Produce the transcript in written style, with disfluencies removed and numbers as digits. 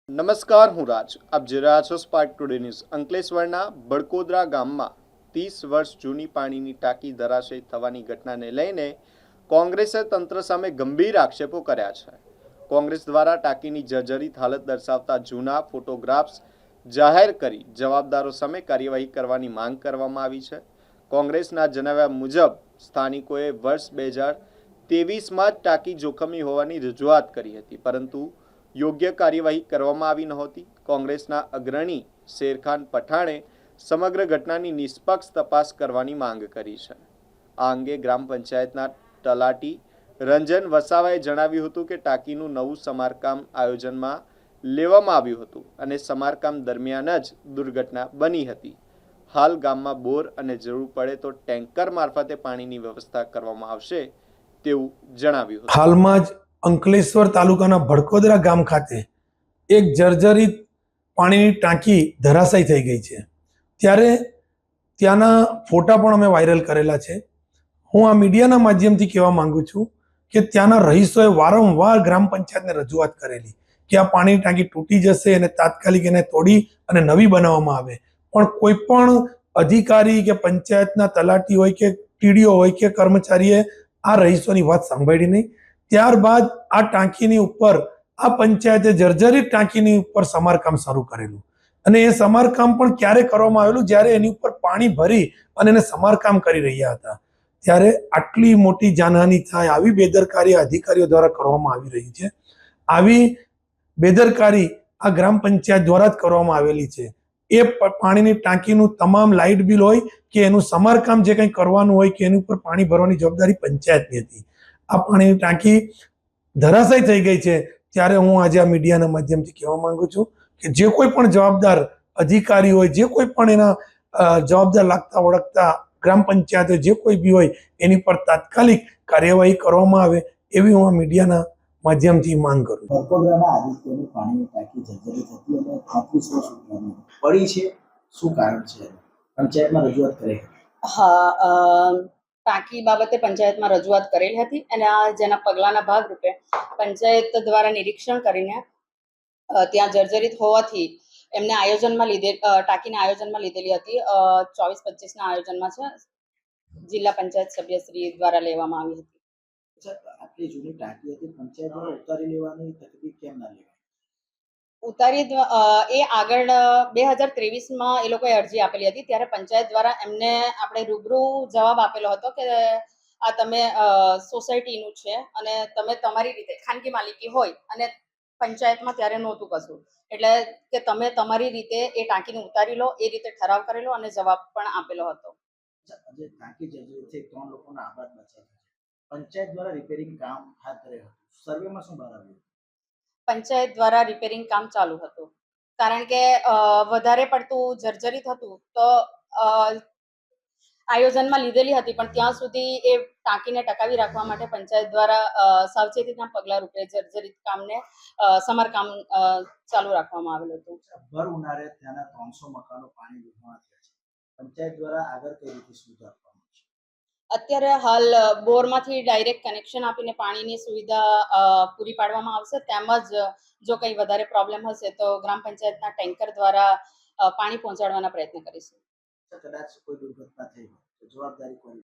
નમસ્કાર, હું રાજ. આપ જોઈ રહ્યા છો સ્પાર્ક ટુડે ન્યૂઝ. અંકલેશ્વરના બડકોદરા ગામમાં 30 વર્ષ જૂની પાણીની ટાંકી ધરાશયી થવાની ઘટનાને લઈને કોંગ્રેસે તંત્ર સામે ગંભીર આક્ષેપો કર્યા છે. કોંગ્રેસ દ્વારા ટાંકીની જર્જરિત હાલત દર્શાવતા જૂના ફોટોગ્રાફ્સ જાહેર કરી જવાબદારો સામે કાર્યવાહી કરવાની માંગ કરવામાં આવી છે. કોંગ્રેસના જણાવ્યા મુજબ સ્થાનિકોએ વર્ષ 2023માં જ ટાંકી જોખમી હોવાની રજૂઆત કરી હતી, પરંતુ યોગ્ય કાર્યવાહી કરવામાં આવી નહોતી. કોંગ્રેસના અગ્રણી શેરખાન પઠાણે સમગ્ર ઘટનાની નિષ્પક્ષ તપાસ કરવાની માંગ કરી છે. આ અંગે ગ્રામ પંચાયતના તલાટી રંજન વસાવાએ જણાવ્યું હતું કે ટાંકીનું નવું સમારકામ આયોજનમાં લેવામાં આવ્યું હતું અને સમારકામ દરમિયાન જ દુર્ઘટના બની હતી. હાલ ગામમાં બોર અને જરૂર પડે તો ટેન્કર મારફતે પાણીની વ્યવસ્થા કરવામાં આવશે તેવું જણાવ્યું હતું. હાલમાં જ અંકલેશ્વર તાલુકાના ભડકોદરા ગામ ખાતે એક જર્જરિત પાણીની ટાંકી ધરાશાયી થઈ ગઈ છે. ત્યારે ત્યાંના ફોટા પણ અમે વાયરલ કરેલા છે. હું આ મીડિયાના માધ્યમથી કહેવા માંગુ છું કે ત્યાંના રહીશોએ વારંવાર ગ્રામ પંચાયતને રજૂઆત કરેલી કે આ પાણીની ટાંકી તૂટી જશે અને તાત્કાલિક એને તોડી અને નવી બનાવવામાં આવે, પણ કોઈ પણ અધિકારી કે પંચાયતના તલાટી હોય કે ટીડીઓ હોય કે કર્મચારીએ આ રહીશોની વાત સાંભળી નહીં. ત્યારબાદ આ ટાંકીની ઉપર આ પંચાયતે જર્જરિત ટાંકીની ઉપર સમારકામ શરૂ કરેલું અને એ સમારકામ પણ ક્યારે કરવામાં આવેલું જ્યારે એની ઉપર પાણી ભરી અને એને સમારકામ કરી રહ્યા હતા. ત્યારે આટલી મોટી જાનહાનિ થાય આવી બેદરકારી અધિકારીઓ દ્વારા કરવામાં આવી રહી છે. આવી બેદરકારી આ ગ્રામ પંચાયત દ્વારા જ કરવામાં આવેલી છે. એ પાણીની ટાંકીનું તમામ લાઇટ બિલ હોય કે એનું સમારકામ જે કંઈ કરવાનું હોય કે એની ઉપર પાણી ભરવાની જવાબદારી પંચાયતની હતી. આ પાણીની ટાંકી ધરાશાયી થઈ ગઈ છે. ત્યારે હું આજે આ મીડિયાના માધ્યમથી કહેવા માંગુ છું કે જે કોઈ પણ જવાબદાર અધિકારી હોય, જે કોઈ પણ એના જવાબદાર લાગતા ઓળખતા ગ્રામ પંચાયત જે કોઈ બી હોય એની પર તાત્કાલિક કાર્યવાહી કરવામાં આવે એવી હું આ મીડિયાના માધ્યમથી માંગ કરું. ભડકોદરામાં આદિત્યની પાણીની ટાંકી જર્જરિત હતી અને 35 વર્ષ સુધીની પડી છે. શું કારણ છે? પંચાયતમાં રજૂઆત કરી? હા, ટાંકી બાબતે પંચાયતમાં રજૂઆત કરેલી હતી અને જેના પગલાંના ભાગરૂપે પંચાયત દ્વારા નિરીક્ષણ કરીને ત્યાં જર્જરિત હોવાથી એમને ટાંકીના આયોજનમાં લીધેલી હતી. 24-25ના આયોજનમાં છે, જિલ્લા પંચાયત સભ્યશ્રી દ્વારા લેવામાં આવી હતી. આટલી જૂની ટાંકી હતી, પંચાયત દ્વારા ઉતારી લેવાની તકલીફ કેમ ના લેવાય? એ આગળ 2023માં એ લોકોએ અરજી આપેલી હતી, ત્યારે પંચાયત દ્વારા એમને આપણે રૂબરૂ જવાબ આપેલો હતો કે આ તમે સોસાયટીનું છે અને તમે તમારી રીતે ખાનગી માલિકી હોય અને પંચાયતમાં ત્યારે નહોતું કશું, એટલે કે તમે તમારી રીતે એ ટાંકીને ઉતારી લો, એ રીતે ઠરાવ કરેલો અને જવાબ પણ આપેલો હતો. જે ટાંકી જર્જરિત થઈ 3 લોકોના આબાદ બચ્યા છે, પંચાયત દ્વારા રિપેરિંગ કામ હાથ ધરેલું હતું. સર્વેમાં શું બહાર આવ્યું? પંચાયત દ્વારા રિપેરિંગ કામ ચાલુ હતું, કારણ કે વધારે પડતું જર્જરિત હતું તો આયોજનમાં લીધેલી હતી, પણ ત્યાં સુધી એ ટાંકીને ટકાવી રાખવા માટે પંચાયત દ્વારા સાવચેતીના પગલા રૂપે જર્જરિત કામને સમારકામ ચાલુ રાખવામાં આવેલું હતું. ભર ઉનાળે ત્યાંના 300 મકાનો પાણી ડૂબવાના થયા છે. પંચાયત દ્વારા આગળ કઈ રીતે સુવિધા આપવામાં આવશે? અત્યારે હાલ બોરમાંથી ડાયરેક્ટ કનેક્શન આપીને પાણીની સુવિધા પૂરી પાડવામાં આવશે. તેમજ જો કંઈ વધારે પ્રોબ્લેમ હશે તો ગ્રામ પંચાયતના ટેન્કર દ્વારા પાણી પહોંચાડવાના પ્રયત્ન કરીશું. કદાચ કોઈ દુર્ઘટના થઈ હોય તો જવાબદારી કોની?